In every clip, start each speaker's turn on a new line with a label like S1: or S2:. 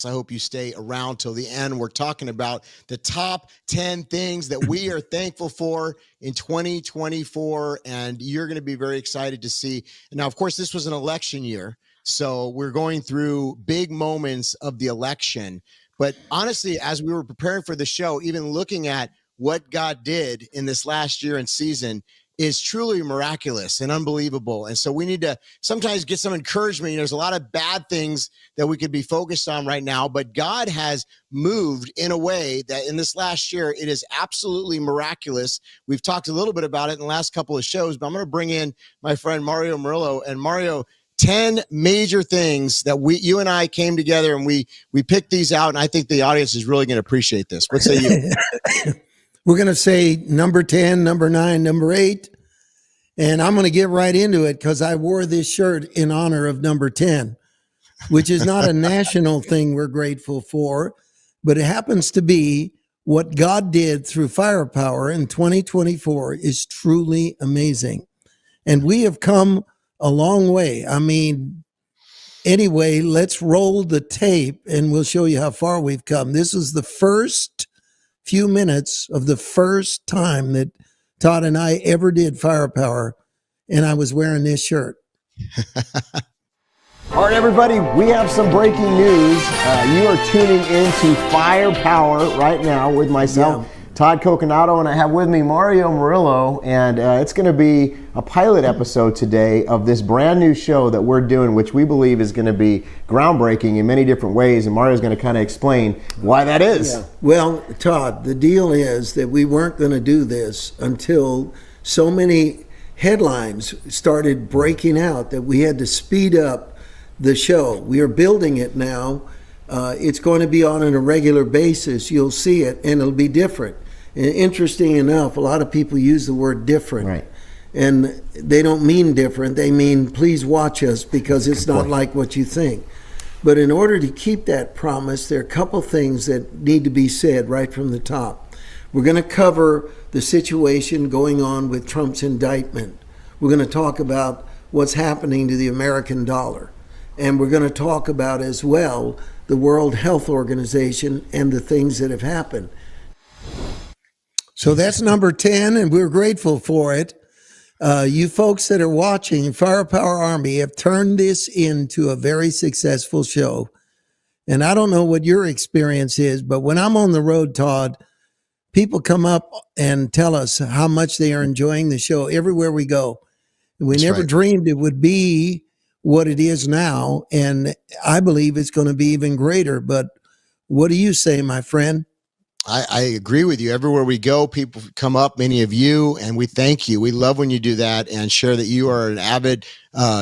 S1: I hope you stay around till the end. We're talking about the top 10 things that we are thankful for in 2024, and you're going to be very excited to see. Now, of course, this was an election year, so we're going through big moments of the election. But honestly, as we were preparing for the show, even looking at what God did in this last year and season is truly miraculous and unbelievable. And so we need to sometimes get some encouragement. There's a lot of bad things that we could be focused on right now, but God has moved in a way that in this last year, it is absolutely miraculous. We've talked a little bit about it in the last couple of shows, but I'm going to bring in my friend Mario Murillo. And Mario, 10 major things that you and I came together and we picked these out. And I think the audience is really going to appreciate this. What say you?
S2: We're going to say number 10, number 9, number 8. And I'm going to get right into it because I wore this shirt in honor of number 10, which is not a national thing we're grateful for, but it happens to be what God did through firepower in 2024 is truly amazing. And we have come a long way. I mean, anyway, let's roll the tape and we'll show you how far we've come. This is the first few minutes of the first time that Todd and I ever did firepower, and I was wearing this shirt.
S3: All right, everybody, we have some breaking news. You are tuning into Firepower right now with myself, Todd Coconato, and I have with me Mario Murillo, and it's going to be a pilot episode today of this brand new show that we're doing, which we believe is going to be groundbreaking in many different ways, and Mario's going to kind of explain why that is.
S2: Yeah. Well, Todd, the deal is that we weren't going to do this until so many headlines started breaking out that we had to speed up the show. We are building it now. It's going to be on a regular basis. You'll see it, and it'll be different. And interesting enough, a lot of people use the word different.
S3: Right.
S2: And they don't mean different. They mean, please watch us because it's not like what you think. But in order to keep that promise, there are a couple things that need to be said right from the top. We're going to cover the situation going on with Trump's indictment. We're going to talk about what's happening to the American dollar. And we're going to talk about as well the World Health Organization and the things that have happened. So that's number 10, and we're grateful for it. You folks that are watching Firepower Army have turned this into a very successful show. And I don't know what your experience is, but when I'm on the road, Todd, people come up and tell us how much they are enjoying the show everywhere we go. We never dreamed it would be what it is now, and I believe it's going to be even greater. But what do you say, my friend?
S1: I agree with you. Everywhere we go, people come up, many of you, and we thank you. We love when you do that and share that you are an avid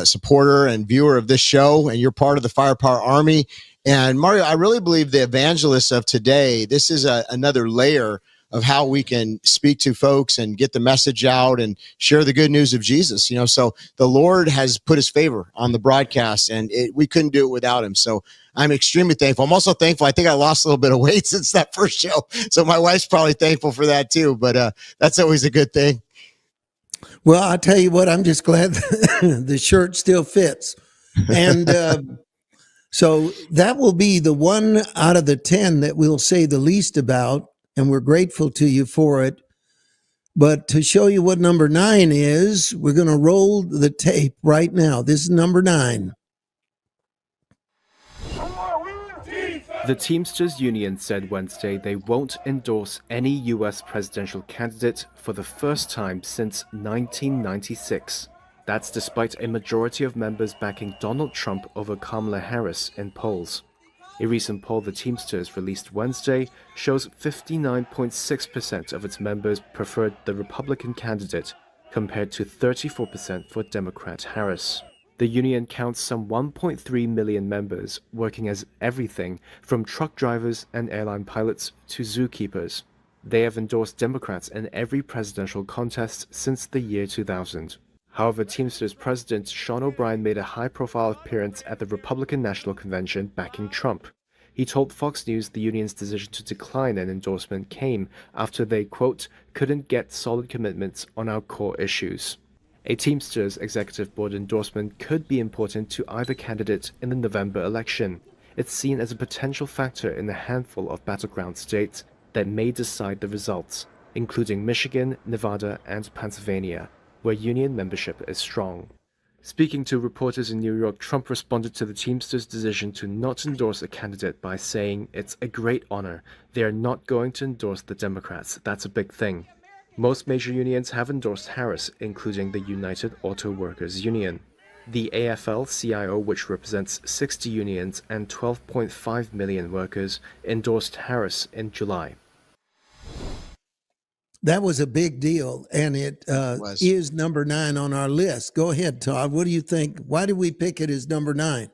S1: supporter and viewer of this show, and you're part of the Firepower Army. And Mario, I really believe the evangelists of today, this is another layer of how we can speak to folks and get the message out and share the good news of Jesus. So the Lord has put his favor on the broadcast, and we couldn't do it without him. So I'm extremely thankful. I'm also thankful. I think I lost a little bit of weight since that first show. So my wife's probably thankful for that too, but that's always a good thing.
S2: Well, I'll tell you what, I'm just glad the shirt still fits. And so that will be the one out of the 10 that we'll say the least about, and we're grateful to you for it. But to show you what number 9 is, we're going to roll the tape right now. This is number 9.
S4: The Teamsters Union said Wednesday they won't endorse any U.S. presidential candidate for the first time since 1996. That's despite a majority of members backing Donald Trump over Kamala Harris in polls. A recent poll the Teamsters released Wednesday shows 59.6% of its members preferred the Republican candidate, compared to 34% for Democrat Harris. The union counts some 1.3 million members, working as everything from truck drivers and airline pilots to zookeepers. They have endorsed Democrats in every presidential contest since the year 2000. However, Teamsters President Sean O'Brien made a high-profile appearance at the Republican National Convention backing Trump. He told Fox News the union's decision to decline an endorsement came after they, quote, couldn't get solid commitments on our core issues. A Teamsters executive board endorsement could be important to either candidate in the November election. it's seen as a potential factor in a handful of battleground states that may decide the results, including Michigan, Nevada, and Pennsylvania, where union membership is strong. Speaking to reporters in New York, Trump responded to the Teamsters' decision to not endorse a candidate by saying, "It's a great honor. They are not going to endorse the Democrats. That's a big thing." Most major unions have endorsed Harris, including the United Auto Workers Union. The AFL-CIO, which represents 60 unions and 12.5 million workers, endorsed Harris in July.
S2: That was a big deal, and it
S1: was.
S2: is number 9 on our list. Go ahead, Todd. What do you think? Why did we pick it as number 9?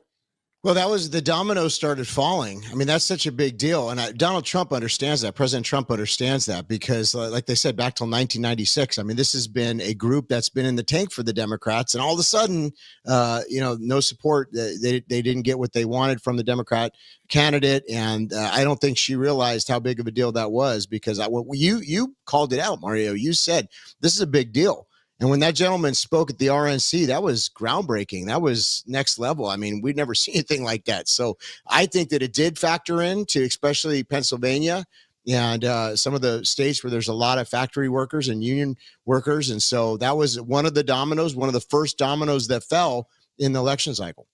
S1: Well, that was the dominoes started falling. I mean, that's such a big deal. And Donald Trump understands that. President Trump understands that because, like they said, back till 1996, I mean, this has been a group that's been in the tank for the Democrats. And all of a sudden, no support. They didn't get what they wanted from the Democrat candidate. And I don't think she realized how big of a deal that was because you called it out, Mario. You said this is a big deal. And when that gentleman spoke at the RNC, that was groundbreaking. That was next level. I mean, we'd never seen anything like that. So I think that it did factor into especially Pennsylvania and some of the states where there's a lot of factory workers and union workers. And so that was one of the dominoes, one of the first dominoes that fell in the election cycle.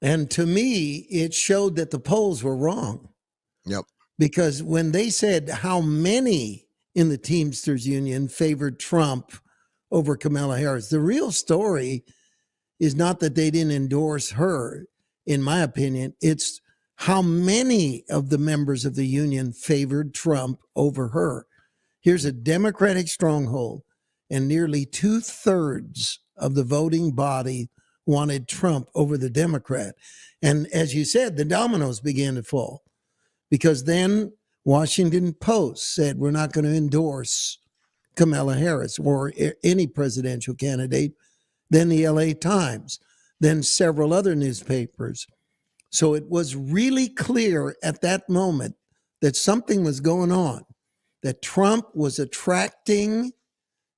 S2: And to me, it showed that the polls were wrong.
S1: Yep.
S2: Because when they said how many in the Teamsters Union favored Trump over Kamala Harris, the real story is not that they didn't endorse her, in my opinion. It's how many of the members of the union favored Trump over her. Here's a Democratic stronghold, and nearly 2/3 of the voting body wanted Trump over the Democrat. And as you said, the dominoes began to fall because then Washington Post said, we're not going to endorse Kamala Harris or any presidential candidate, then the LA Times, then several other newspapers. So it was really clear at that moment that something was going on, that Trump was attracting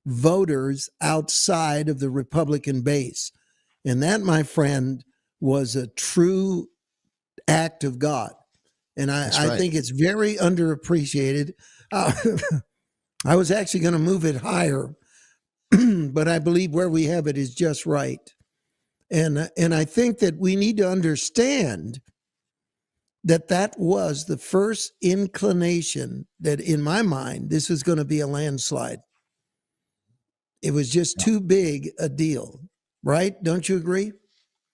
S2: voters outside of the Republican base. And that, my friend, was a true act of God. And I think it's very underappreciated. I was actually going to move it higher, but I believe where we have it is just right. And I think that we need to understand that that was the first inclination that, in my mind, this was going to be a landslide. It was just too big a deal, right? Don't you agree?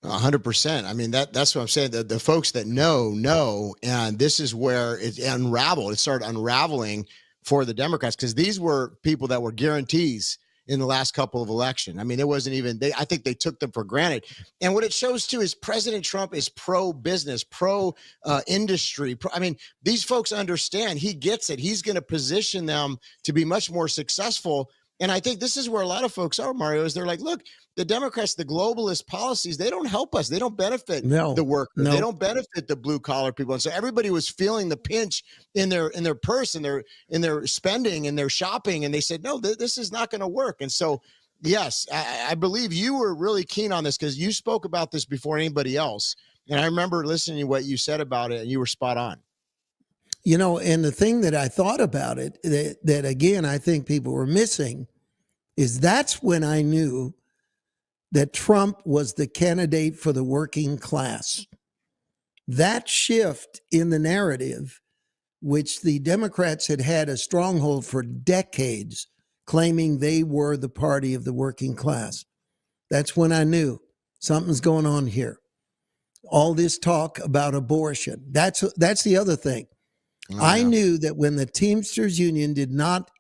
S1: 100%. I mean, that's what I'm saying. The folks that know, and this is where it unraveled. It started unraveling for the Democrats because these were people that were guarantees in the last couple of elections. I mean, it wasn't even, I think they took them for granted. And what it shows too is President Trump is pro-business, pro-industry. I mean, these folks understand, he gets it. He's going to position them to be much more successful. And I think this is where a lot of folks are, Mario, is they're like, look, the Democrats, the globalist policies, they don't help us. They don't benefit the workers. No. They don't benefit the blue collar people. And so everybody was feeling the pinch in their purse and in their spending and their shopping. And they said, no, this is not going to work. And so, yes, I believe you were really keen on this because you spoke about this before anybody else. And I remember listening to what you said about it, and you were spot on.
S2: You know, and the thing that I thought about it, that again, I think people were missing, is that's when I knew that Trump was the candidate for the working class. That shift in the narrative, which the Democrats had had a stronghold for decades, claiming they were the party of the working class. That's when I knew something's going on here. All this talk about abortion, that's the other thing. Oh, I knew that when the Teamsters Union did not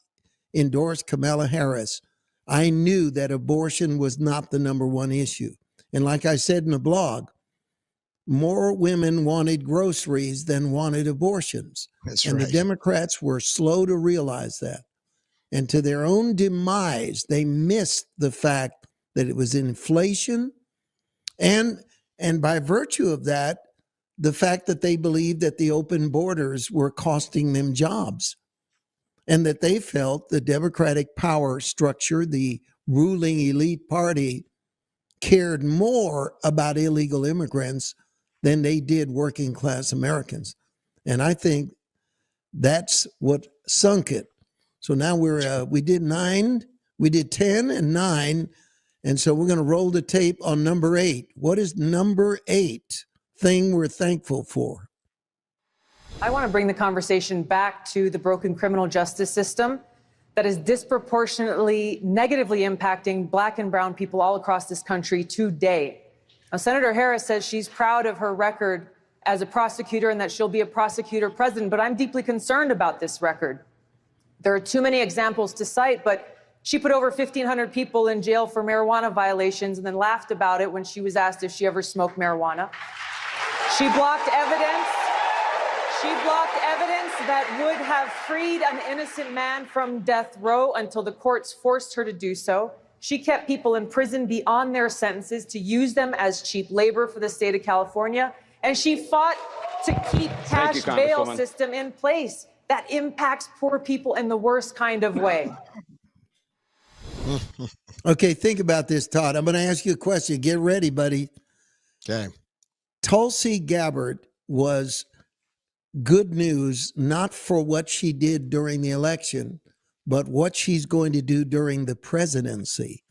S2: endorse Kamala Harris, I knew that abortion was not the number one issue. And like I said in the blog, more women wanted groceries than wanted abortions.
S1: That's
S2: and
S1: right.
S2: The Democrats were slow to realize that. And to their own demise, they missed the fact that it was inflation. And by virtue of that, the fact that they believed that the open borders were costing them jobs. And that they felt the Democratic power structure, the ruling elite party, cared more about illegal immigrants than they did working class Americans. And I think that's what sunk it. So now we did 9, we did 10 and 9. And so we're going to roll the tape on number 8. What is number 8 thing we're thankful for?
S5: I want to bring the conversation back to the broken criminal justice system that is disproportionately negatively impacting Black and brown people all across this country today. Now, Senator Harris says she's proud of her record as a prosecutor and that she'll be a prosecutor president, but I'm deeply concerned about this record. There are too many examples to cite, but she put over 1,500 people in jail for marijuana violations and then laughed about it when she was asked if she ever smoked marijuana. She blocked evidence. She blocked evidence that would have freed an innocent man from death row until the courts forced her to do so. She kept people in prison beyond their sentences to use them as cheap labor for the state of California. And she fought to keep cash bail system in place that impacts poor people in the worst kind of way.
S2: Okay, think about this, Todd. I'm going to ask you a question. Get ready, buddy.
S1: Okay.
S2: Tulsi Gabbard was good news, not for what she did during the election, but what she's going to do during the presidency.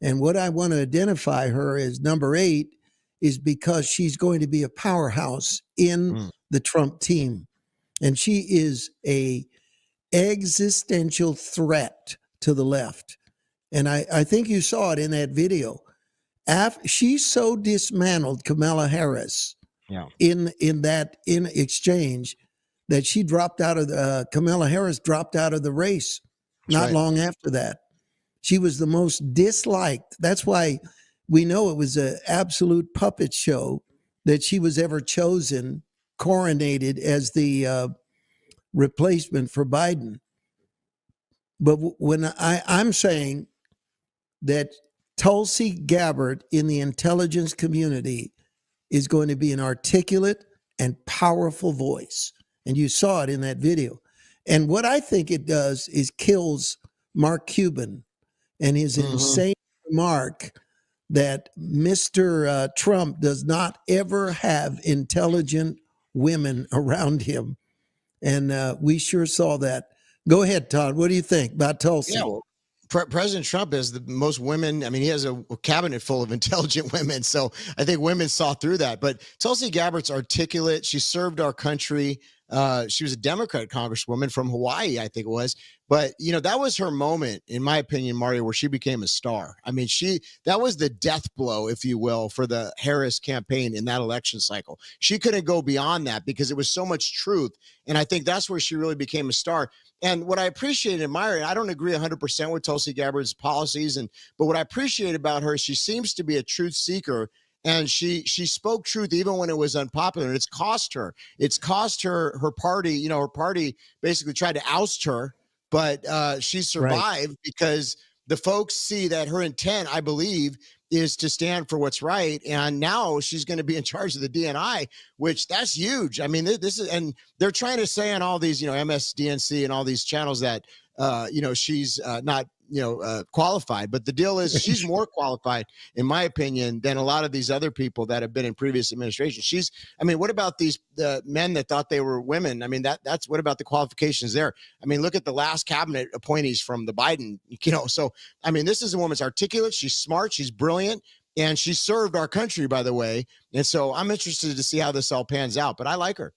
S2: And what I want to identify her as number 8 is because she's going to be a powerhouse in the Trump team. And she is a existential threat to the left. And I think you saw it in that video. She so dismantled Kamala Harris in exchange that she dropped out of Kamala Harris dropped out of the race not long after that. She was the most disliked. That's why we know it was an absolute puppet show that she was ever chosen, coronated as the replacement for Biden. But when I'm saying that Tulsi Gabbard in the intelligence community is going to be an articulate and powerful voice. And you saw it in that video. And what I think it does is kills Mark Cuban and his insane remark that Mr. Trump does not ever have intelligent women around him. And we sure saw that. Go ahead, Todd. What do you think about Tulsi?
S1: Yeah, well, President Trump has the most women. I mean, he has a cabinet full of intelligent women. So I think women saw through that. But Tulsi Gabbard's articulate. She served our country. She was a Democrat congresswoman from Hawaii, I think it was. But, you know, that was her moment, in my opinion, Mario, where she became a star. I mean, that was the death blow, if you will, for the Harris campaign in that election cycle. She couldn't go beyond that because it was so much truth. And I think that's where she really became a star. And what I appreciate and admire, I don't agree 100% with Tulsi Gabbard's policies, but what I appreciate about her, she seems to be a truth seeker. And she spoke truth even when it was unpopular. And it's cost her. It's cost her party. You know, her party basically tried to oust her, but she survived because the folks see that her intent, I believe, is to stand for what's right. And now she's going to be in charge of the DNI, which that's huge. I mean, this is, and they're trying to say on all these, you know, MSDNC and all these channels that, you know, she's not, you know, qualified. But the deal is she's more qualified, in my opinion, than a lot of these other people that have been in previous administrations. I mean, what about these men that thought they were women? I mean, that's what about the qualifications there? I mean, look at the last cabinet appointees from the Biden, you know. So, I mean, this is a woman's articulate. She's smart. She's brilliant. And she served our country, by the way. And so I'm interested to see how this all pans out. But I like her.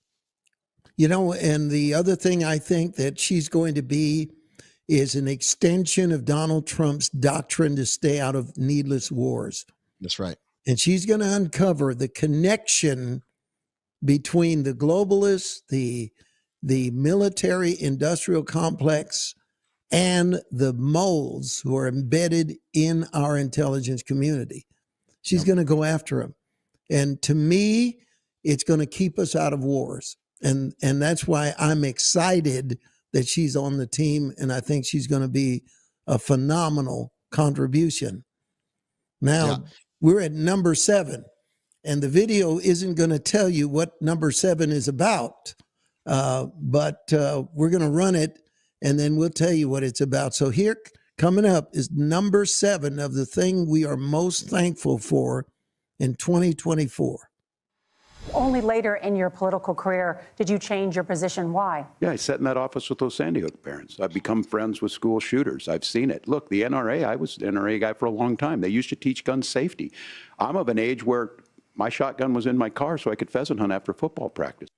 S2: You know, and the other thing I think that she's going to be is an extension of Donald Trump's doctrine to stay out of needless wars.
S1: That's right.
S2: And she's going to uncover the connection between the globalists, the military industrial complex, and the moles who are embedded in our intelligence community. She's going to go after them. And to me, it's going to keep us out of wars. And that's why I'm excited that she's on the team, and I think she's going to be a phenomenal contribution. Now, we're at number 7, and the video isn't going to tell you what number 7 is about, but we're going to run it, and then we'll tell you what it's about. So here, coming up, is number 7 of the thing we are most thankful for in 2024.
S6: Only later in your political career did you change your position. Why?
S7: Yeah, I sat in that office with those Sandy Hook parents. I've become friends with school shooters. I've seen it. Look, the NRA, I was an NRA guy for a long time. They used to teach gun safety. I'm of an age where my shotgun was in my car so I could pheasant hunt after football practice.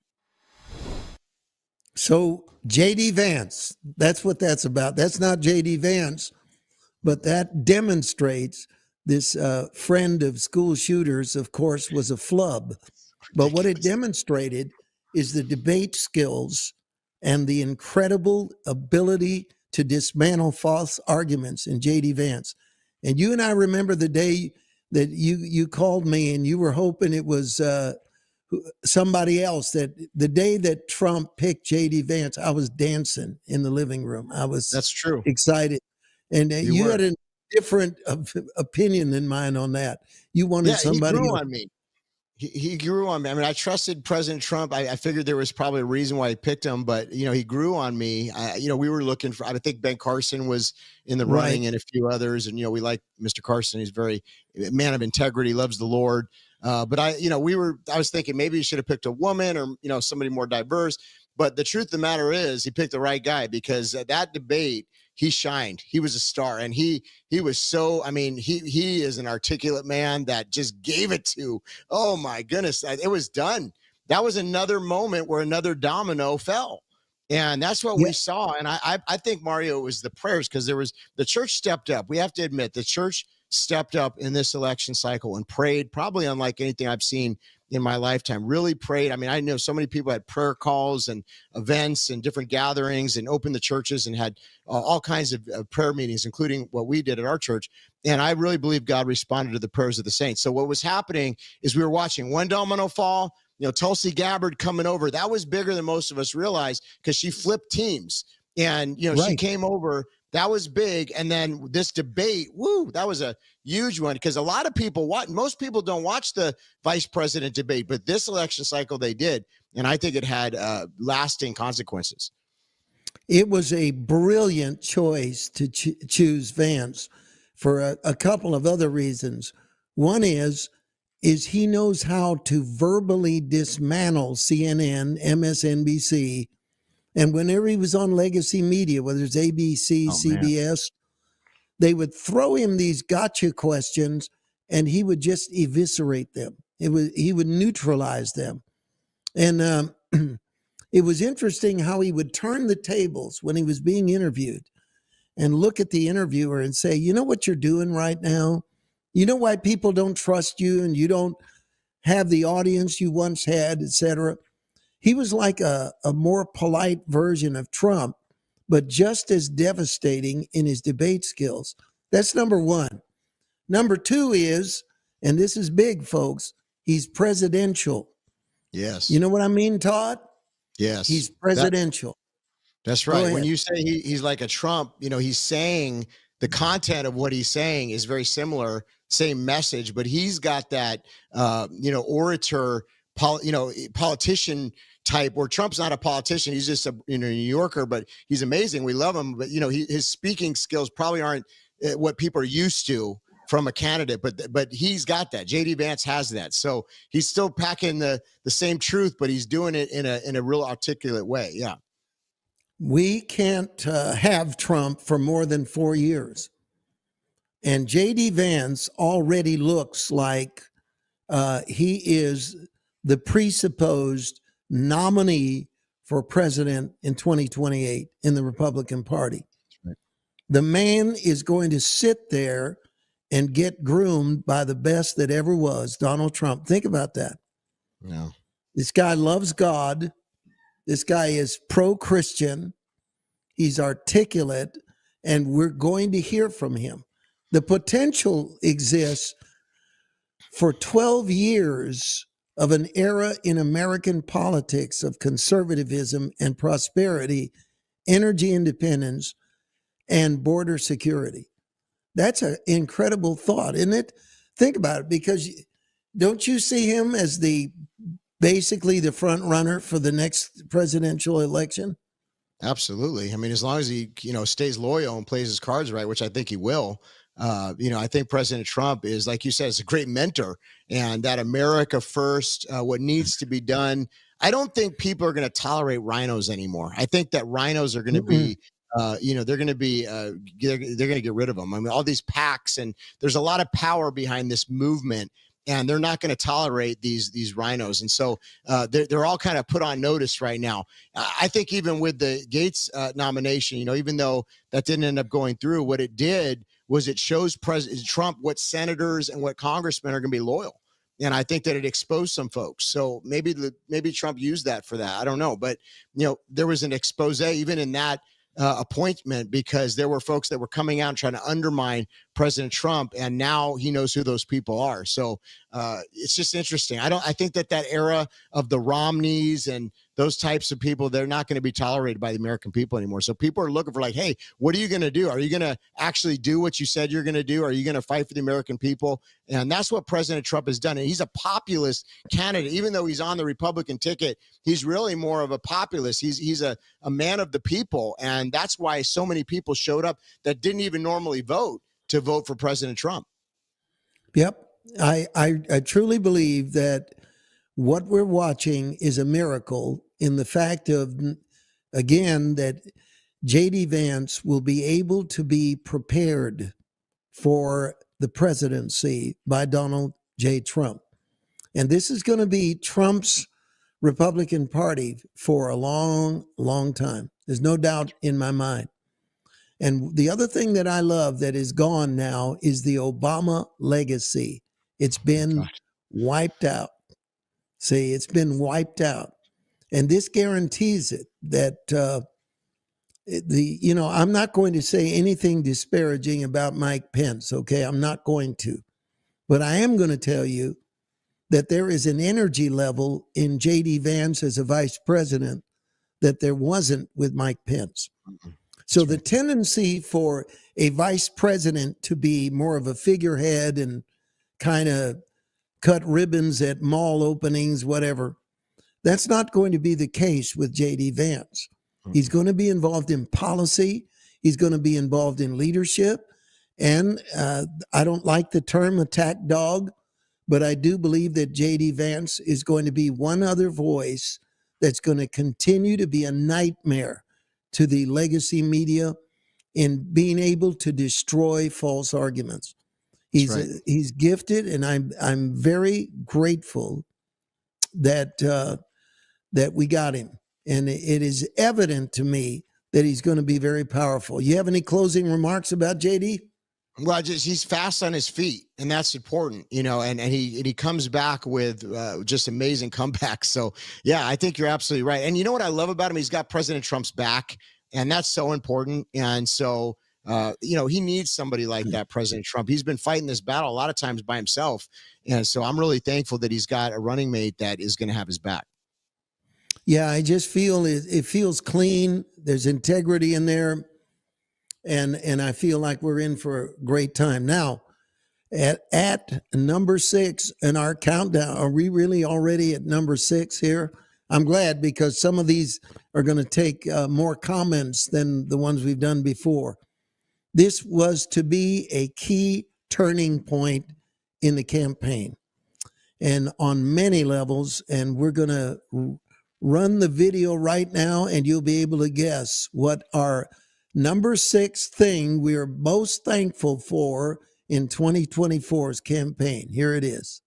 S2: So J.D. Vance, that's what that's about. That's not J.D. Vance, but that demonstrates this friend of school shooters, of course, was a flub. But what it demonstrated is the debate skills and the incredible ability to dismantle false arguments in J.D. Vance. And you and I remember the day that you called me and you were hoping it was somebody else. That the day that Trump picked J.D. Vance, I was dancing in the living room. I was
S1: That's true.
S2: excited. And you had a different opinion than mine on that. You wanted somebody
S1: he grew
S2: else.
S1: on me. He grew on me. I mean, I trusted President Trump. I figured there was probably a reason why he picked him, but he grew on me. We were looking for. I think Ben Carson was in the running, and a few others. And we like Mr. Carson. He's very man of integrity, loves the Lord. But I was thinking maybe he should have picked a woman or somebody more diverse. But the truth of the matter is, he picked the right guy, because that debate, he shined. He was a star, and he was so. I mean, he is an articulate man that just gave it to. Oh my goodness, it was done. That was another moment where another domino fell, and that's what we saw. And I think, Mario, it was the prayers, because the church stepped up. We have to admit, the church stepped up in this election cycle and prayed, probably unlike anything I've seen in my lifetime. Really prayed. I mean, I know so many people had prayer calls and events and different gatherings and opened the churches and had all kinds of prayer meetings, including what we did at our church. And I really believe God responded to the prayers of the saints. So what was happening is we were watching one domino fall. Tulsi Gabbard coming over. That was bigger than most of us realized, because she flipped teams. And, she came over. That was big. And then this debate, that was a huge one, because a lot of people most people don't watch the vice president debate, but this election cycle they did. And I think it had lasting consequences.
S2: It was a brilliant choice to choose Vance for a couple of other reasons. One is he knows how to verbally dismantle CNN, MSNBC, and whenever he was on legacy media, whether it's ABC, CBS, they would throw him these gotcha questions, and he would just eviscerate them. He would neutralize them. And it was interesting how he would turn the tables when he was being interviewed and look at the interviewer and say, you know what you're doing right now? You know why people don't trust you and you don't have the audience you once had, et cetera? He was like a more polite version of Trump, but just as devastating in his debate skills. That's number one. Number two is, and this is big, folks, he's presidential.
S1: Yes.
S2: You know what I mean, Todd?
S1: Yes.
S2: He's presidential.
S1: That's right. When you say he's like a Trump, he's saying the content of what he's saying is very similar, same message, but he's got that, orator, politician type, where Trump's not a politician. He's just a New Yorker, but he's amazing. We love him. But, his speaking skills probably aren't what people are used to from a candidate, but he's got that. J.D. Vance has that. So he's still packing the same truth, but he's doing it in a real articulate way. Yeah.
S2: We can't have Trump for more than 4 years. And J.D. Vance already looks like he is the presupposed nominee for president in 2028 in the Republican Party. Right. The man is going to sit there and get groomed by the best that ever was, Donald Trump. Think about that.
S1: No.
S2: This guy loves God. This guy is pro-Christian. He's articulate, and we're going to hear from him. The potential exists for 12 years of an era in American politics of conservatism and prosperity, energy independence, and border security. That's an incredible thought, isn't it? Think about it, because don't you see him as basically the front runner for the next presidential election?
S1: Absolutely. I mean, as long as he, stays loyal and plays his cards right, which I think he will, I think President Trump is, like you said, is a great mentor, and that America first, what needs to be done. I don't think people are going to tolerate rhinos anymore. I think that rhinos are going to be, they're going to be, they're going to get rid of them. I mean, all these PACs, and there's a lot of power behind this movement, and they're not going to tolerate these rhinos. And so they're all kind of put on notice right now. I think even with the Gates nomination, even though that didn't end up going through, what it did was it shows President Trump what senators and what congressmen are going to be loyal. And I think that it exposed some folks. So maybe Trump used that for that. I don't know. But, there was an expose even in that appointment, because there were folks that were coming out and trying to undermine President Trump. And now he knows who those people are. So it's just interesting. I think that era of the Romneys and those types of people, they're not going to be tolerated by the American people anymore. So people are looking for like, hey, what are you going to do? Are you going to actually do what you said you're going to do? Are you going to fight for the American people? And that's what President Trump has done. And he's a populist candidate. Even though he's on the Republican ticket, he's really more of a populist. He's a man of the people. And that's why so many people showed up that didn't even normally vote to vote for President Trump.
S2: Yep. I truly believe that what we're watching is a miracle in the fact of, again, that J.D. Vance will be able to be prepared for the presidency by Donald J. Trump. And this is going to be Trump's Republican Party for a long, long time. There's no doubt in my mind. And the other thing that I love that is gone now is the Obama legacy. It's been wiped out. See, it's been wiped out. And this guarantees it that I'm not going to say anything disparaging about Mike Pence, okay? I'm not going to. But I am going to tell you that there is an energy level in J.D. Vance as a vice president that there wasn't with Mike Pence. So the tendency for a vice president to be more of a figurehead and kind of cut ribbons at mall openings, whatever, that's not going to be the case with J.D. Vance. He's going to be involved in policy. He's going to be involved in leadership. And I don't like the term attack dog, but I do believe that J.D. Vance is going to be one other voice that's going to continue to be a nightmare to the legacy media in being able to destroy false arguments. He's gifted, and I'm very grateful that that we got him. And it is evident to me that he's going to be very powerful. You have any closing remarks about JD?
S1: Well, he's fast on his feet, and that's important, and he comes back with just amazing comebacks. So, yeah, I think you're absolutely right. And you know what I love about him? He's got President Trump's back, and that's so important. And so, he needs somebody like that, President Trump. He's been fighting this battle a lot of times by himself. And so I'm really thankful that he's got a running mate that is going to have his back.
S2: Yeah, I just feel it feels clean. There's integrity in there. And I feel like we're in for a great time. Now, at number 6 in our countdown, are we really already at number 6 here? I'm glad, because some of these are going to take more comments than the ones we've done before. This was to be a key turning point in the campaign, and on many levels. And we're going to run the video right now, and you'll be able to guess what our number 6 thing we are most thankful for in 2024's campaign. Here it is.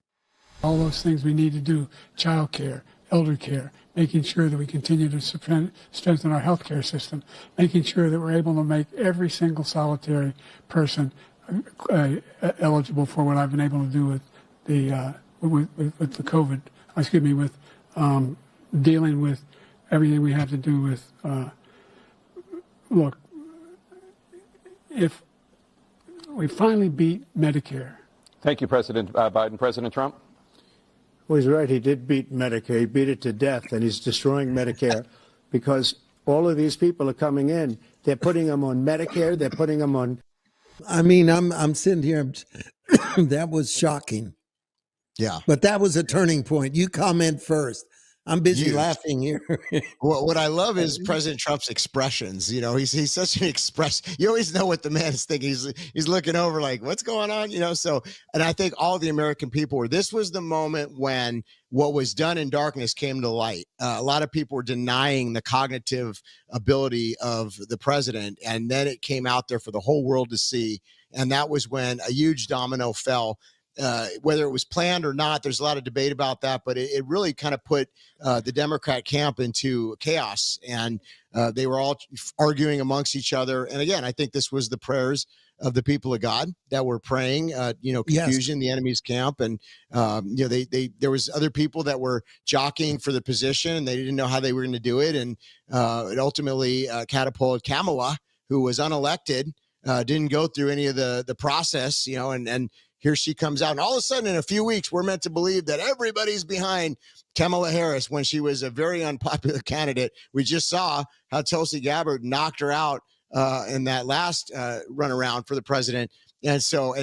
S8: All those things we need to do: child care, elder care, making sure that we continue to strengthen our healthcare system, making sure that we're able to make every single solitary person eligible for what I've been able to do with the with the COVID. With dealing with everything we have to do with. Look, if we finally beat Medicare.
S9: Thank you, President Biden. President Trump?
S10: Well, he's right. He did beat Medicare. He beat it to death, and he's destroying Medicare because all of these people are coming in. They're putting them on Medicare. They're putting them on.
S2: I mean, I'm sitting here. That was shocking.
S1: Yeah.
S2: But that was a turning point. You comment first. I'm busy
S1: Huge.
S2: laughing here.
S1: What I love is President Trump's expressions. You know, he's such an express. You always know what the man is thinking. He's looking over like, what's going on? You know, so, and I think all the American people were. This was the moment when what was done in darkness came to light. A lot of people were denying the cognitive ability of the president, and then it came out there for the whole world to see. And that was when a huge domino fell. Whether it was planned or not, there's a lot of debate about that, but it really kind of put the Democrat camp into chaos, and they were all arguing amongst each other. And again, I think this was the prayers of the people of God that were praying, confusion, the enemy's camp. And, there was other people that were jockeying for the position, and they didn't know how they were going to do it. And it ultimately catapulted Kamala, who was unelected, didn't go through any of the process, and here she comes out. And all of a sudden, in a few weeks, we're meant to believe that everybody's behind Kamala Harris when she was a very unpopular candidate. We just saw how Tulsi Gabbard knocked her out in that last runaround for the president. And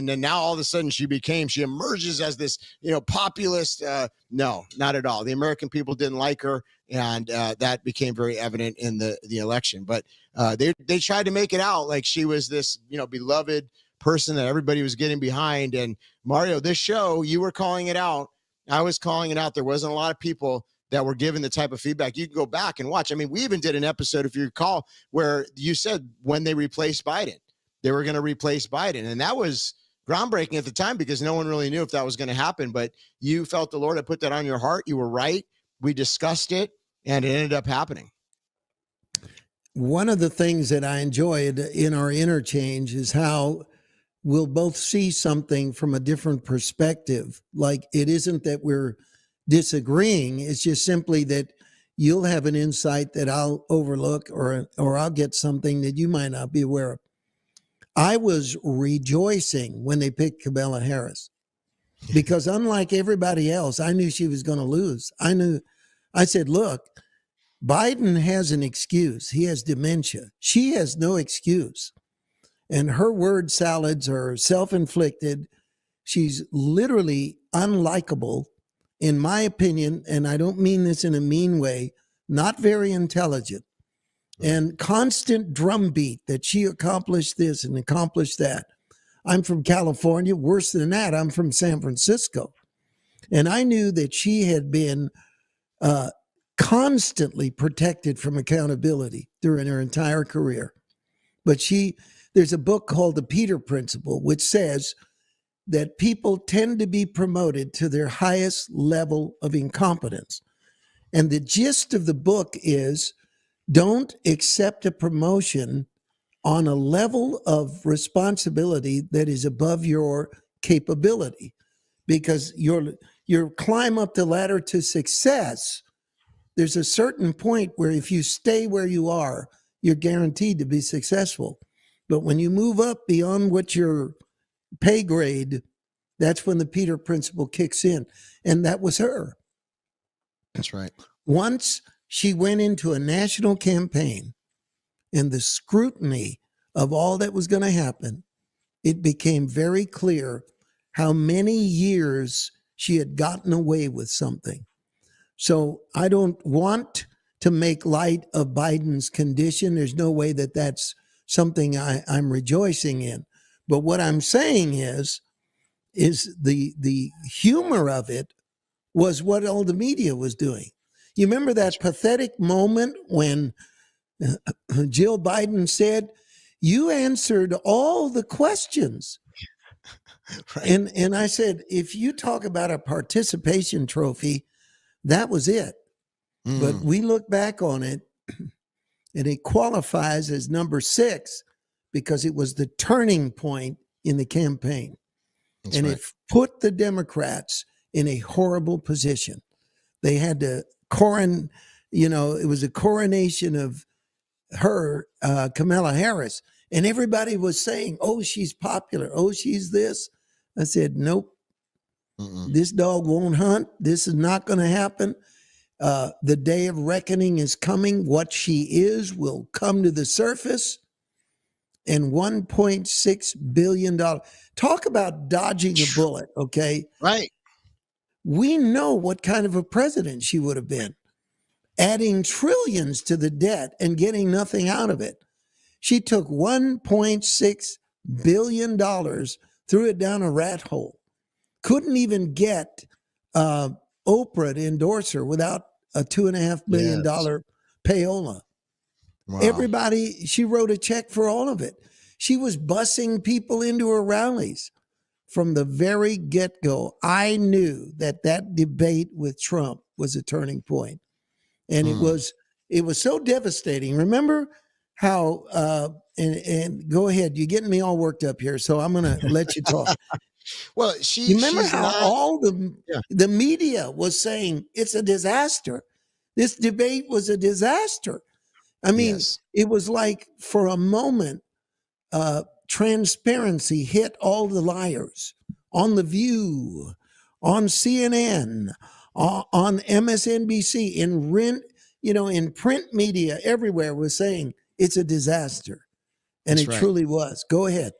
S1: then now all of a sudden she emerges as this, populist. No, not at all. The American people didn't like her. And that became very evident in the election. But they tried to make it out like she was this, beloved person that everybody was getting behind. And Mario, this show, you were calling it out. I was calling it out. There wasn't a lot of people that were given the type of feedback. You can go back and watch. I mean, we even did an episode, if you recall, where you said when they replaced Biden, they were going to replace Biden. And that was groundbreaking at the time because no one really knew if that was going to happen. But you felt the Lord had put that on your heart. You were right. We discussed it, and it ended up happening.
S2: One of the things that I enjoyed in our interchange is how we'll both see something from a different perspective. Like, it isn't that we're disagreeing. It's just simply that you'll have an insight that I'll overlook, or I'll get something that you might not be aware of. I was rejoicing when they picked Kamala Harris because unlike everybody else, I knew she was going to lose. I said, look, Biden has an excuse. He has dementia. She has no excuse. And her word salads are self-inflicted. She's literally unlikable, in my opinion, and I don't mean this in a mean way, not very intelligent. And constant drumbeat that she accomplished this and accomplished that. I'm from California. Worse than that, I'm from San Francisco. And I knew that she had been constantly protected from accountability during her entire career. But there's a book called The Peter Principle, which says that people tend to be promoted to their highest level of incompetence. And the gist of the book is, don't accept a promotion on a level of responsibility that is above your capability, because your climb up the ladder to success, there's a certain point where if you stay where you are, you're guaranteed to be successful. But when you move up beyond what your pay grade, that's when the Peter Principle kicks in. And that was her.
S1: That's right.
S2: Once she went into a national campaign and the scrutiny of all that was going to happen, it became very clear how many years she had gotten away with something. So I don't want to make light of Biden's condition. There's no way that that's something I'm rejoicing in. But what I'm saying is the humor of it was what all the media was doing. You remember that pathetic moment when Jill Biden said, you answered all the questions. Right. And I said, if you talk about a participation trophy, that was it. But we look back on it, and it qualifies as number 6 because it was the turning point in the campaign. That's right. It put the Democrats in a horrible position. They had to it was a coronation of her, Kamala Harris, and everybody was saying, oh, she's popular. Oh, she's this. I said, nope, this dog won't hunt. This is not going to happen. The day of reckoning is coming. What she is will come to the surface. And $1.6 billion. Talk about dodging a bullet, okay?
S1: Right.
S2: We know what kind of a president she would have been. adding trillions to the debt and getting nothing out of it. She took $1.6 billion, threw it down a rat hole. Couldn't even get Oprah to endorse her without a $2.5 million payola.
S1: Wow.
S2: Everybody, she wrote a check for all of it. She was busing people into her rallies. From the very get-go, I knew that debate with Trump was a turning point. And it was so devastating. Remember how, and go ahead, you're getting me all worked up here, so I'm going to let you talk.
S1: Well,
S2: You remember how all the media was saying it's a disaster. This debate was a disaster. I mean, it was like for a moment, transparency hit all the liars on The View, on CNN, on MSNBC, in print media, everywhere was saying it's a disaster. And it truly was. Go ahead.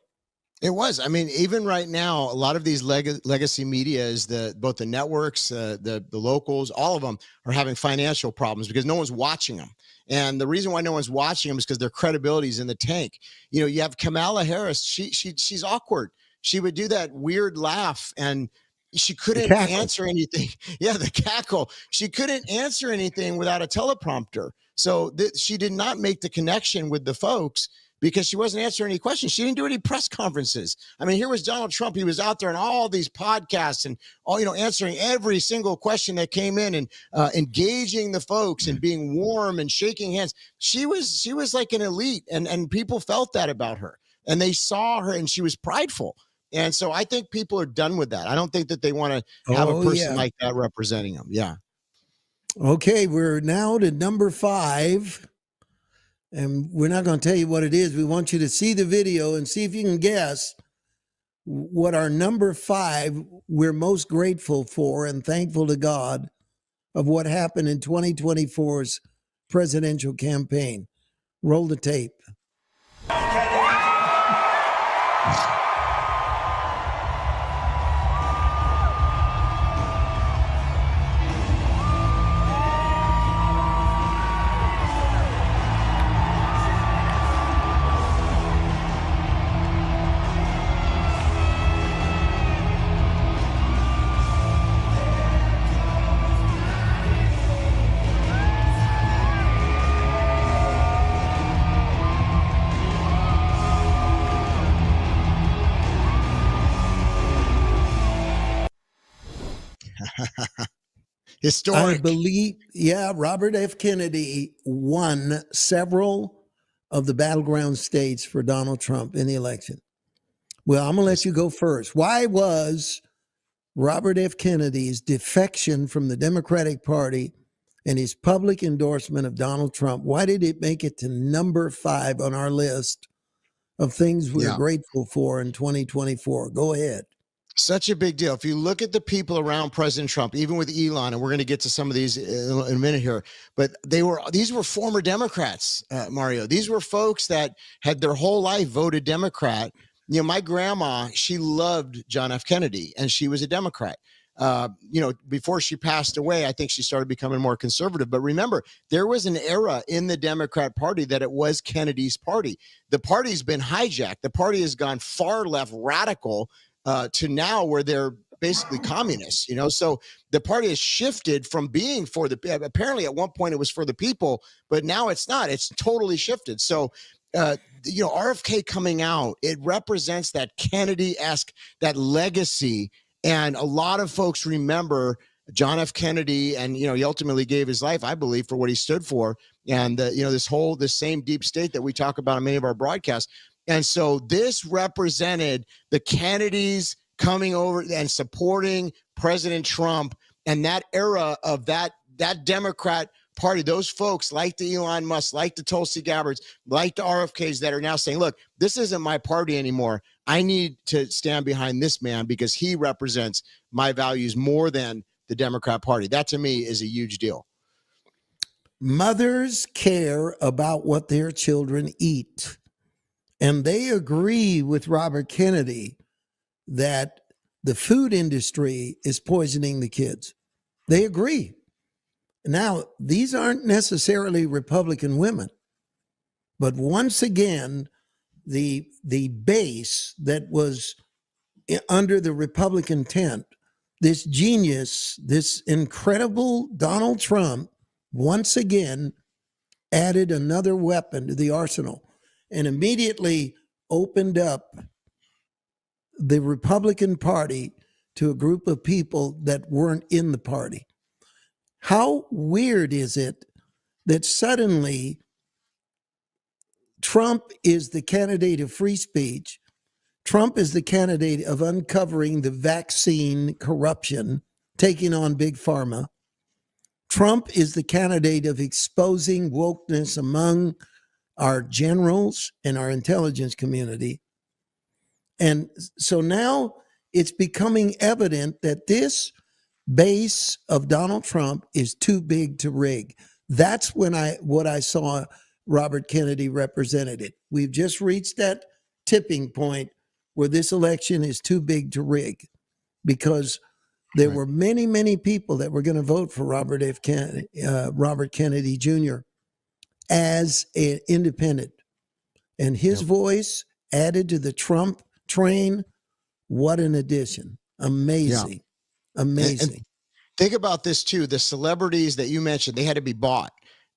S1: It was. I mean, even right now, a lot of these legacy media is both the networks, the locals, all of them are having financial problems because no one's watching them. And the reason why no one's watching them is because their credibility is in the tank. You know, you have Kamala Harris. She's awkward. She would do that weird laugh and she couldn't answer anything. Yeah, the cackle. She couldn't answer anything without a teleprompter. So she did not make the connection with the folks because she wasn't answering any questions. She didn't do any press conferences. I mean, here was Donald Trump. He was out there in all these podcasts and all, answering every single question that came in and engaging the folks and being warm and shaking hands. She was like an elite, and people felt that about her, and they saw her, and she was prideful. And so I think people are done with that. I don't think that they want to have a person like that representing them. Yeah.
S2: Okay, we're now to number 5. And we're not going to tell you what it is. We want you to see the video and see if you can guess what our number 5 we're most grateful for and thankful to God of what happened in 2024's presidential campaign. Roll the tape.
S1: Historic.
S2: I believe, Robert F. Kennedy won several of the battleground states for Donald Trump in the election. Well, I'm going to let you go first. Why was Robert F. Kennedy's defection from the Democratic Party and his public endorsement of Donald Trump, why did it make it to number 5 on our list of things we're grateful for in 2024? Go ahead.
S1: Such a big deal. If you look at the people around President Trump, even with Elon, and we're going to get to some of these in a minute here, but these were former Democrats, Mario. These were folks that had their whole life voted Democrat. You know, my grandma, she loved John F. Kennedy, and she was a Democrat. Before she passed away, I think she started becoming more conservative. But remember, there was an era in the Democrat Party that it was Kennedy's party. The party's been hijacked. The party has gone far left radical to now where they're basically communists, so the party has shifted from being apparently at one point it was for the people, but now it's not. It's totally shifted. So, RFK coming out, it represents that Kennedy-esque, that legacy. And a lot of folks remember John F. Kennedy, and, he ultimately gave his life, I believe, for what he stood for. And, this same deep state that we talk about in many of our broadcasts. And so this represented the Kennedys coming over and supporting President Trump and that era of that Democrat Party. Those folks like the Elon Musk, like the Tulsi Gabbards, like the RFKs that are now saying, look, this isn't my party anymore. I need to stand behind this man because he represents my values more than the Democrat Party. That to me is a huge deal.
S2: Mothers care about what their children eat. And they agree with Robert Kennedy that the food industry is poisoning the kids. They agree. Now, these aren't necessarily Republican women, but once again, the base that was under the Republican tent, this genius, this incredible Donald Trump, once again added another weapon to the arsenal and immediately opened up the Republican Party to a group of people that weren't in the party. How weird is it that suddenly Trump is the candidate of free speech? Trump is the candidate of uncovering the vaccine corruption, taking on Big Pharma. Trump is the candidate of exposing wokeness among our generals and our intelligence community. And so now it's becoming evident that this base of Donald Trump is too big to rig. That's what I saw Robert Kennedy represented it. We've just reached that tipping point where this election is too big to rig, because there were many, many people that were going to vote for Robert Kennedy Jr. as an independent. And his voice added to the Trump train. What an addition. Amazing. Amazing.
S1: And think about this too. The celebrities that you mentioned, they had to be bought,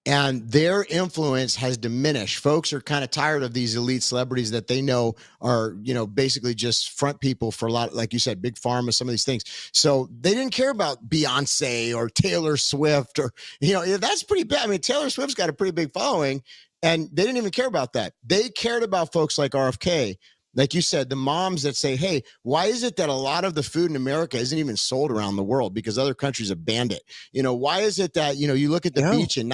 S1: and their influence has diminished. Folks are kind of tired of these elite celebrities that they know are, basically just front people for a lot, like you said, Big Pharma, some of these things. So they didn't care about Beyonce or Taylor Swift or, that's pretty bad. I mean, Taylor Swift's got a pretty big following, and they didn't even care about that. They cared about folks like RFK. Like you said, the moms that say, hey, why is it that a lot of the food in America isn't even sold around the world because other countries have banned it? Why is it that, you look at the beach in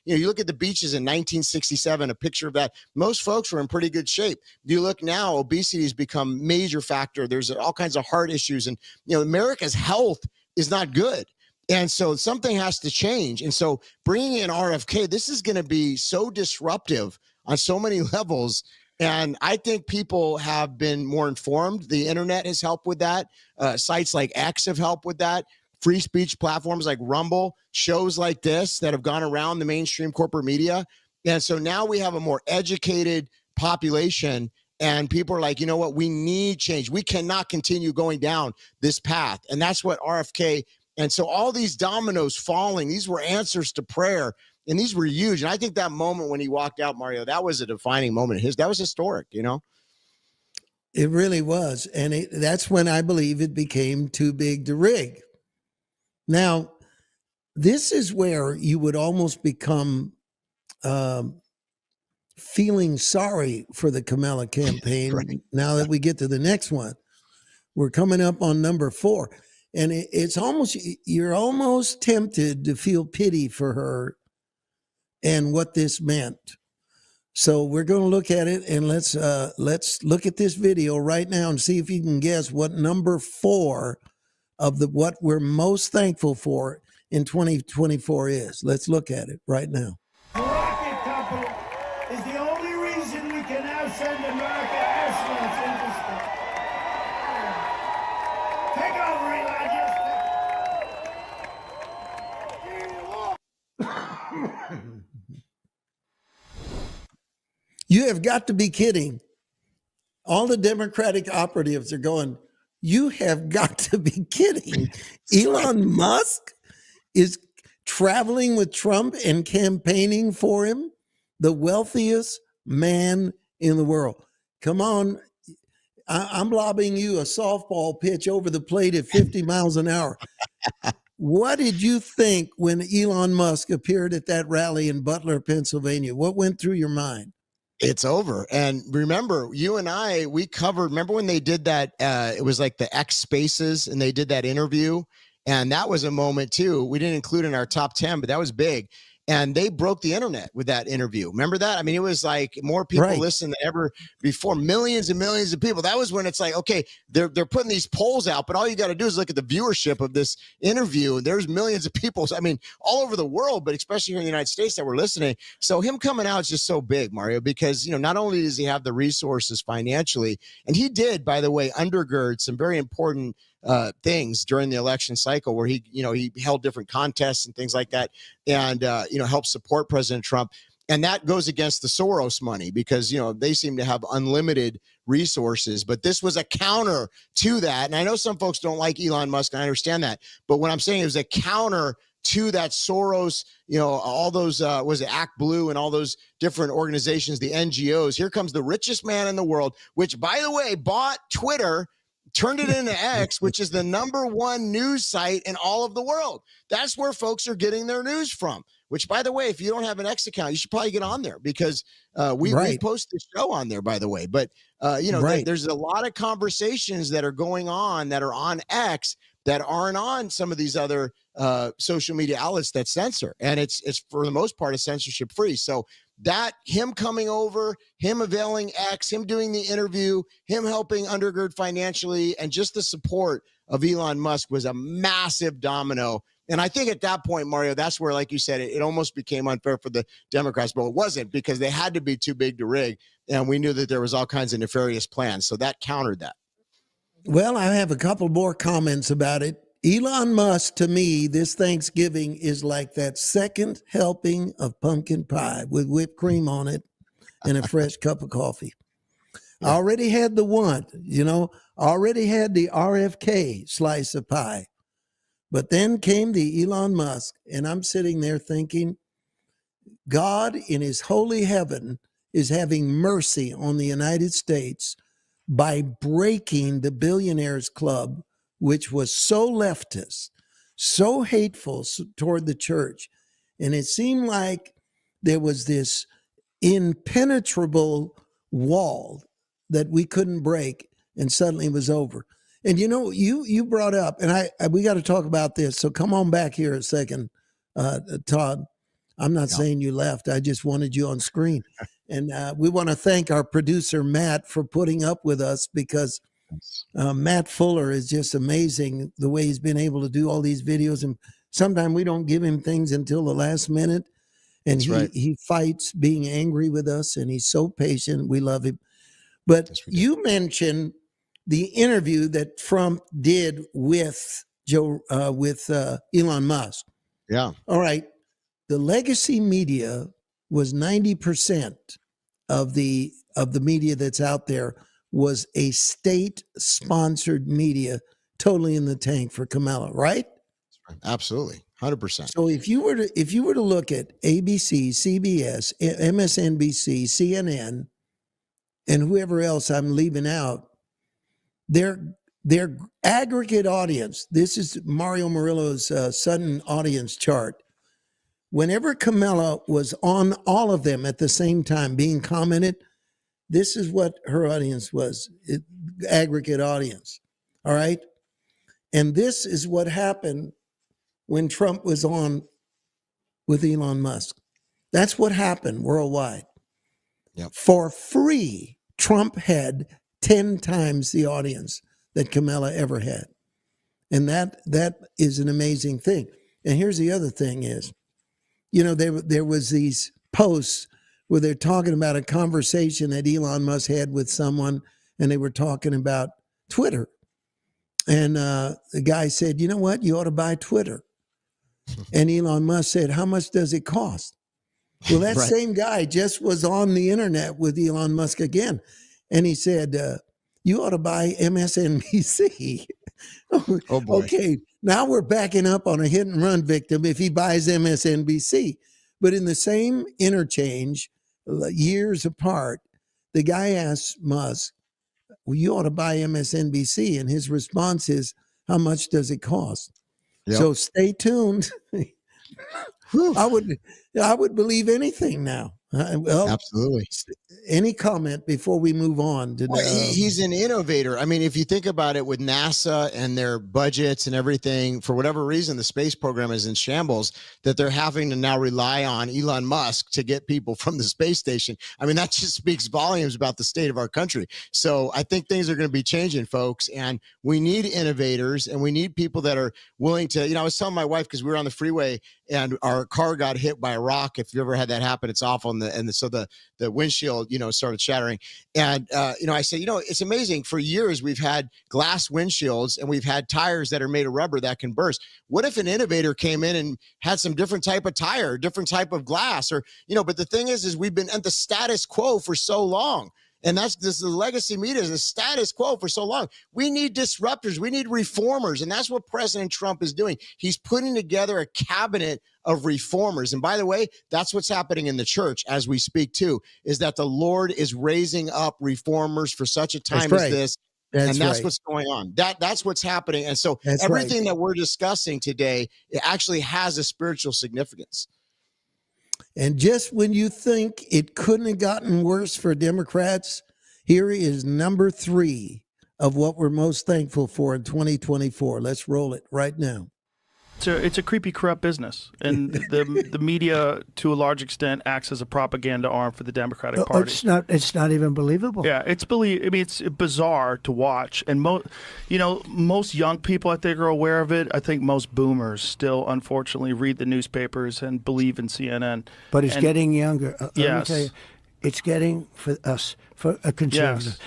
S1: you look at the beaches in 1967, a picture of that, most folks were in pretty good shape. You look now, obesity has become a major factor. There's all kinds of heart issues, and, America's health is not good. And so something has to change. And so bringing in RFK, this is going to be so disruptive on so many levels. And I think people have been more informed. The internet has helped with that. Sites like X have helped with that. Free speech platforms like Rumble, shows like this that have gone around the mainstream corporate media. And so now we have a more educated population, and people are like, you know what? We need change. We cannot continue going down this path. And that's what RFK. And so all these dominoes falling, these were answers to prayer. And these were huge. And I think that moment when he walked out, Mario, that was a defining moment. That was historic,
S2: It really was. And that's when I believe it became too big to rig. Now, this is where you would almost become feeling sorry for the Kamala campaign. Right. Now that we get to the next one, we're coming up on number 4. And it's almost, you're almost tempted to feel pity for her and what this meant. So we're going to look at it, and let's look at this video right now and see if you can guess what number 4 of what we're most thankful for in 2024 is. Let's look at it right now.
S11: The rocket company is the only reason we can now send America astronauts into space. Take over, Elijah.
S2: You have got to be kidding. All the Democratic operatives are going, you have got to be kidding. Elon Musk is traveling with Trump and campaigning for him, the wealthiest man in the world. Come on. I'm lobbing you a softball pitch over the plate at 50 miles an hour. What did you think when Elon Musk appeared at that rally in Butler, Pennsylvania? What went through your mind?
S1: It's over. And remember, you and I, we covered, remember when they did that, it was like the X Spaces, and they did that interview. And that was a moment too. We didn't include in our top 10, but that was big. And they broke the internet with that interview. Remember that? I mean, it was like more people listened than ever before, millions and millions of people. That was when it's like, okay, they're putting these polls out, but all you got to do is look at the viewership of this interview. And there's millions of people, I mean, all over the world, but especially here in the United States that were listening. So him coming out is just so big, Mario, because, not only does he have the resources financially, and he did, by the way, undergird some very important things during the election cycle where he held different contests and things like that, and helped support President Trump. And that goes against the Soros money because, they seem to have unlimited resources. But this was a counter to that. And I know some folks don't like Elon Musk, and I understand that. But what I'm saying is a counter to that Soros, all those, was it Act Blue and all those different organizations, the NGOs. Here comes the richest man in the world, which, by the way, bought Twitter, turned it into X, which is the #1 news site in all of the world. That's where folks are getting their news from. Which, by the way, if you don't have an X account, you should probably get on there because we post the show on there, by the way. But, there's a lot of conversations that are going on that are on X that aren't on some of these other social media outlets that censor. And it's for the most part, is censorship free. So that him coming over, him availing X, him doing the interview, him helping undergird financially, and just the support of Elon Musk was a massive domino. And I think at that point, Mario, that's where, like you said, it almost became unfair for the Democrats, but it wasn't because they had to be too big to rig. And we knew that there was all kinds of nefarious plans. So that countered that.
S2: Well, I have a couple more comments about it. Elon Musk, to me, this Thanksgiving is like that second helping of pumpkin pie with whipped cream on it and a fresh cup of coffee. I already had the one, already had the RFK slice of pie. But then came the Elon Musk, and I'm sitting there thinking, God in his holy heaven is having mercy on the United States by breaking the Billionaires Club, which was so leftist, so hateful toward the church. And it seemed like there was this impenetrable wall that we couldn't break, and suddenly it was over. And you brought up, and we got to talk about this. So come on back here a second, Todd. I'm not saying you left. I just wanted you on screen. And we want to thank our producer, Matt, for putting up with us because Matt Fuller is just amazing the way he's been able to do all these videos. And sometimes we don't give him things until the last minute. And he fights being angry with us, and he's so patient. We love him. But you mentioned the interview that Trump did with Elon Musk.
S1: Yeah.
S2: All right. The legacy media was 90% of the media that's out there was a state-sponsored media, totally in the tank for Kamala, right?
S1: Absolutely, 100%.
S2: So if you were to look at ABC, CBS, MSNBC, CNN, and whoever else I'm leaving out, their aggregate audience, this is Mario Murillo's sudden audience chart. Whenever Kamala was on all of them at the same time being commented, this is what her audience was, aggregate audience. All right. And this is what happened when Trump was on with Elon Musk. That's what happened worldwide.
S1: Yep.
S2: For free, Trump had 10 times the audience that Kamala ever had. And that is an amazing thing. And here's the other thing is, there was these posts where they're talking about a conversation that Elon Musk had with someone, and they were talking about Twitter. And the guy said, you know what? You ought to buy Twitter. And Elon Musk said, how much does it cost? Well, that same guy just was on the internet with Elon Musk again. And he said, you ought to buy MSNBC.
S1: Oh boy.
S2: Okay, now we're backing up on a hit and run victim if he buys MSNBC. But in the same interchange, years apart, the guy asked Musk, well, you ought to buy MSNBC. And his response is, how much does it cost?
S1: Yep.
S2: So stay tuned. I would believe anything now. Well,
S1: absolutely.
S2: Any comment before we move on?
S1: He's an innovator. I mean, if you think about it with NASA and their budgets and everything, for whatever reason, the space program is in shambles, that they're having to now rely on Elon Musk to get people from the space station. I mean, that just speaks volumes about the state of our country. So I think things are going to be changing, folks. And we need innovators, and we need people that are willing to, I was telling my wife, because we were on the freeway and our car got hit by a rock. If you ever had that happen, it's awful. And so the windshield, started shattering. And I said, it's amazing. For years we've had glass windshields and we've had tires that are made of rubber that can burst. What if an innovator came in and had some different type of tire, different type of glass, or but the thing is we've been at the status quo for so long. And the legacy media is the status quo for so long. We need disruptors. We need reformers. And that's what President Trump is doing. He's putting together a cabinet of reformers. And by the way, that's what's happening in the church as we speak too, is that the Lord is raising up reformers for such a time as this. That's what's going on. That's what's happening. And so everything that we're discussing today, it actually has a spiritual significance.
S2: And just when you think it couldn't have gotten worse for Democrats, here is number 3 of what we're most thankful for in 2024. Let's roll it right now.
S12: It's a creepy, corrupt business, and the media, to a large extent, acts as a propaganda arm for the Democratic Party.
S10: It's not even believable.
S12: Yeah, it's bizarre to watch, and most young people, I think, are aware of it. I think most boomers still, unfortunately, read the newspapers and believe in CNN.
S10: But it's getting younger. Let me tell you, it's getting for us, for a conservative.
S12: Yes.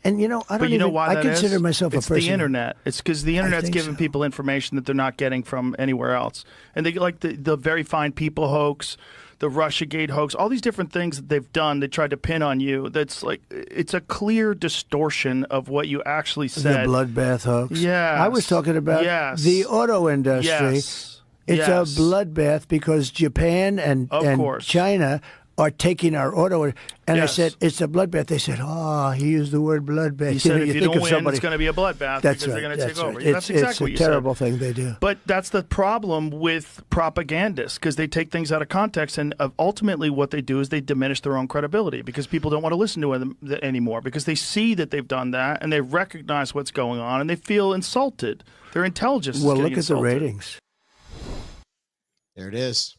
S10: And I consider myself a person.
S12: It's the internet. It's because the internet's giving people information that they're not getting from anywhere else. And they like the very fine people hoax, the Russiagate hoax, all these different things that they've done. They tried to pin on you. That's like, it's a clear distortion of what you actually said.
S10: The bloodbath hoax.
S12: Yeah,
S10: I was talking about the auto industry.
S12: Yes.
S10: It's a bloodbath because Japan and China are taking our auto. And I said, it's a bloodbath. They said, he used the word bloodbath.
S12: He said, if you don't win, it's going to be a bloodbath because they're going to take over. That's exactly what you said.
S10: It's a terrible thing they do.
S12: But that's the problem with propagandists, because they take things out of context, and ultimately what they do is they diminish their own credibility because people don't want to listen to them anymore because they see that they've done that and they recognize what's going on and they feel insulted. Their intelligence is getting
S10: look at
S12: insulted.
S10: the ratings.
S1: There it is.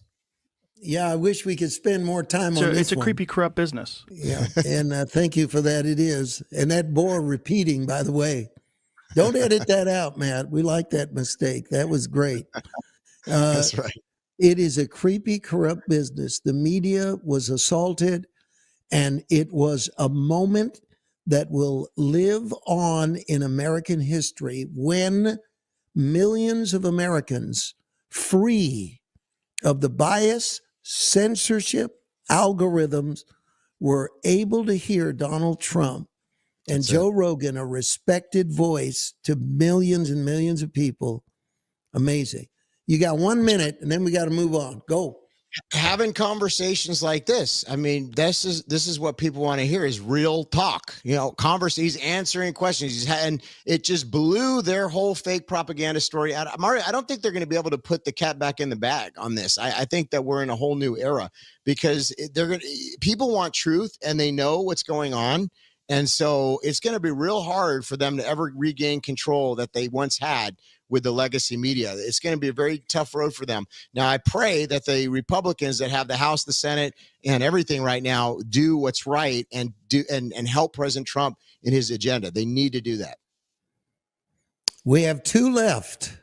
S2: Yeah, I wish we could spend more time on this.
S12: It's a creepy, corrupt business.
S2: Yeah, and thank you for that. It is. And that bore repeating, by the way. Don't edit that out, Matt. We like that mistake. That was great.
S1: That's right.
S2: It is a creepy, corrupt business. The media was assaulted, and it was a moment that will live on in American history when millions of Americans, free of the bias, censorship, algorithms, were able to hear Donald Trump and Joe Rogan, a respected voice to millions and millions of people. Amazing. You got 1 minute, and then we got to move on. Go.
S1: Having conversations like this. I mean, this is what people want to hear, is real talk. He's answering questions. And it just blew their whole fake propaganda story out. Mario, I don't think they're going to be able to put the cat back in the bag on this. I think that we're in a whole new era because people want truth and they know what's going on. And so it's going to be real hard for them to ever regain control that they once had with the legacy media. It's going to be a very tough road for them. Now, I pray that the Republicans that have the House, the Senate, and everything right now do what's right and help President Trump in his agenda. They need to do that.
S2: We have 2 left.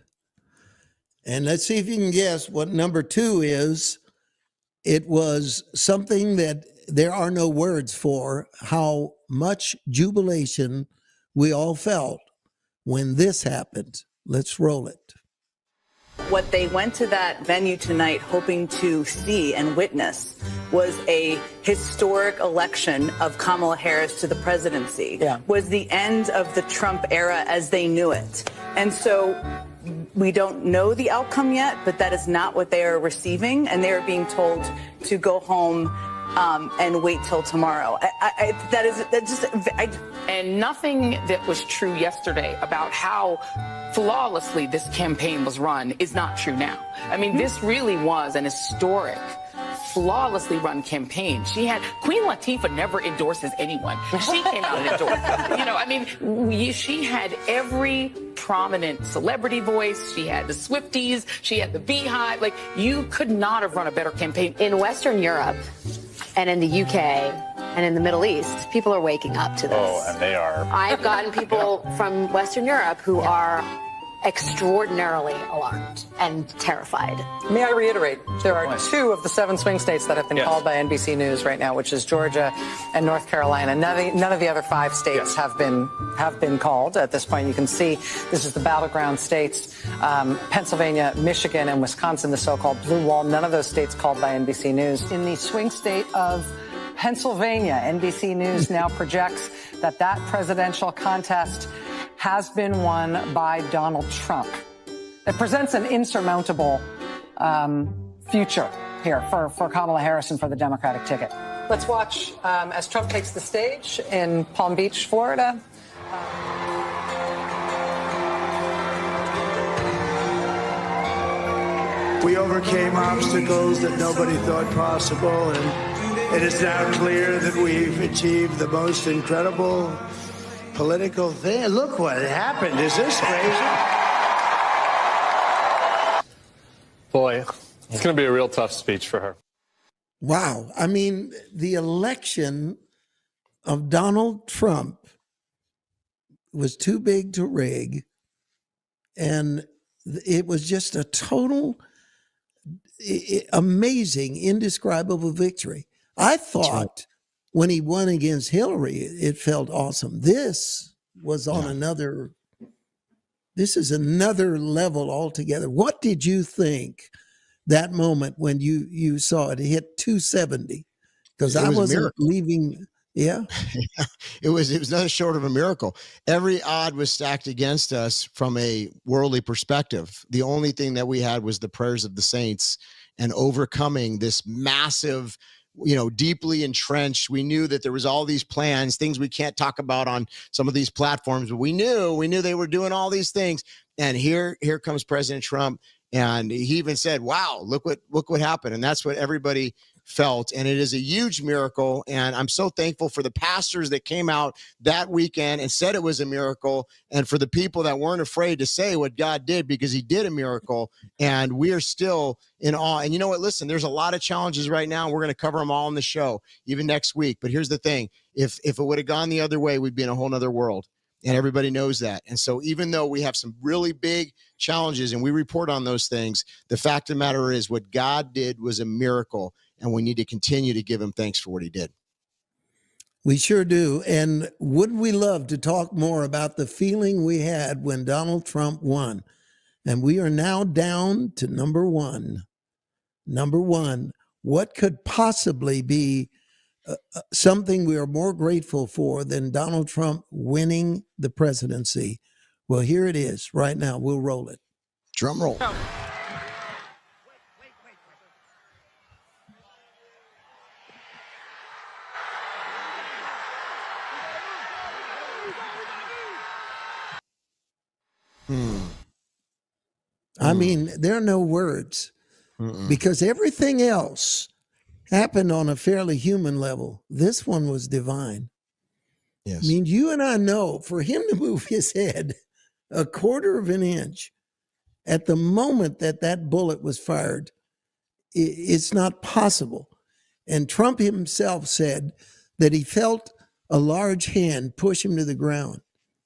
S2: And let's see if you can guess what number 2 is. It was something that there are no words for, how much jubilation we all felt when this happened. Let's roll it.
S13: What they went to that venue tonight hoping to see and witness was a historic election of Kamala Harris to the presidency. Was the end of the Trump era as they knew it. And so we don't know the outcome yet, but that is not what they are receiving. And they are being told to go home and wait till tomorrow.
S14: And nothing that was true yesterday about how flawlessly this campaign was run is not true now. I mean, this really was an historic, flawlessly run campaign. Queen Latifah never endorses anyone. She came out and endorsed. She had every prominent celebrity voice. She had the Swifties. She had the Beehive. You could not have run a better campaign.
S15: In Western Europe and in the UK and in the Middle East, people are waking up to this.
S9: Oh, and they are.
S15: I've gotten people from Western Europe who are extraordinarily alarmed and terrified.
S5: May I reiterate, there are 2 of the 7 swing states that have been called by NBC News right now, which is Georgia and North Carolina. None of the other 5 states have been called at this point. You can see this is the battleground states, Pennsylvania, Michigan, and Wisconsin, the so-called blue wall. None of those states called by NBC News. In the swing state of Pennsylvania, NBC News now projects that presidential contest has been won by Donald Trump. It presents an insurmountable future here for Kamala Harris and for the Democratic ticket. Let's watch as Trump takes the stage in Palm Beach, Florida.
S11: We overcame obstacles that nobody thought possible, and it is now clear that we've achieved the most incredible political thing. Look what happened. Is this crazy?
S16: Boy, it's going to be a real tough speech for her.
S2: Wow. I mean, the election of Donald Trump was too big to rig, and it was just a total amazing, indescribable victory. I thought when he won against Hillary, it felt awesome. This was on this is another level altogether. What did you think that moment when you saw it hit 270? Because I wasn't leaving. Yeah.
S1: It was nothing short of a miracle. Every odd was stacked against us from a worldly perspective. The only thing that we had was the prayers of the saints and overcoming this massive, deeply entrenched. We knew that there was all these plans, things we can't talk about on some of these platforms, but we knew they were doing all these things. And here comes President Trump. And he even said, wow, look what happened. And that's what everybody felt. And it is a huge miracle. And I'm so thankful for the pastors that came out that weekend and said it was a miracle. And for the people that weren't afraid to say what God did, because he did a miracle. And we are still in awe. And you know what? Listen, there's a lot of challenges right now. We're going to cover them all in the show, even next week. But here's the thing. If it would have gone the other way, we'd be in a whole nother world. And everybody knows that. And so even though we have some really big challenges and we report on those things, the fact of the matter is what God did was a miracle. And we need to continue to give him thanks for what he did.
S2: We sure do. And wouldn't we love to talk more about the feeling we had when Donald Trump won? And we are now down to number one. Number one, what could possibly be something we are more grateful for than Donald Trump winning the presidency? Well, here it is right now. We'll roll it.
S1: Drum roll.
S2: I mean, there are no words because everything else happened on a fairly human level. This one was divine.
S1: Yes.
S2: I mean, you and I know for him to move his head a quarter of an inch at the moment that bullet was fired, it's not possible. And Trump himself said that he felt a large hand push him to the ground.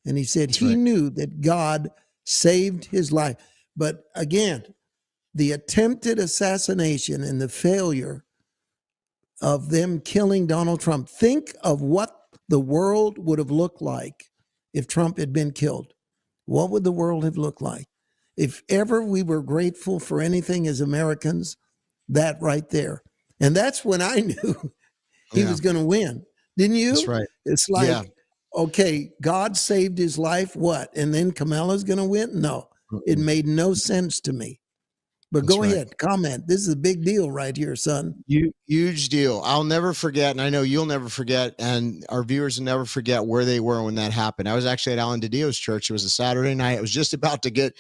S2: And he said he knew that God saved his life. But again, the attempted assassination and the failure of them killing Donald Trump. Think of what the world would have looked like if Trump had been killed. What would the world have looked like? If ever we were grateful for anything as Americans, that right there. And that's when I knew he was going to win. Didn't you?
S1: That's right.
S2: It's like, okay, God saved his life, what? And then Kamala's going to win? No, it made no sense to me. But go ahead, comment. This is a big deal right here, son.
S1: Huge deal. I'll never forget, and I know you'll never forget, and our viewers will never forget where they were when that happened. I was actually at Alan DiDio's church. It was a Saturday night. I was just about to get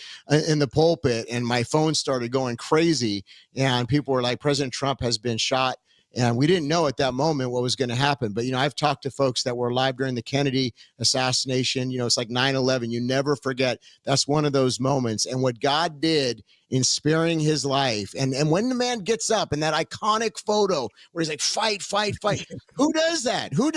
S1: in the pulpit, and my phone started going crazy, and people were like, President Trump has been shot. And we didn't know at that moment what was going to happen. But, I've talked to folks that were alive during the Kennedy assassination. It's like 9/11. You never forget. That's one of those moments. And what God did in sparing his life. And when the man gets up in that iconic photo where he's like, fight, fight, fight. Who does that? Who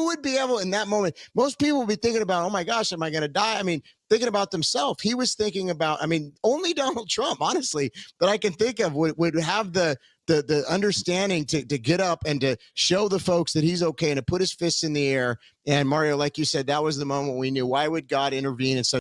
S1: would be able in that moment? Most people would be thinking about, oh my gosh, am I going to die? I mean, thinking about themselves. He was thinking about, I mean, only Donald Trump, honestly, that I can think of would have the understanding to get up and to show the folks that he's okay and to put his fists in the air. And Mario, like you said, that was the moment we knew, why would God intervene in such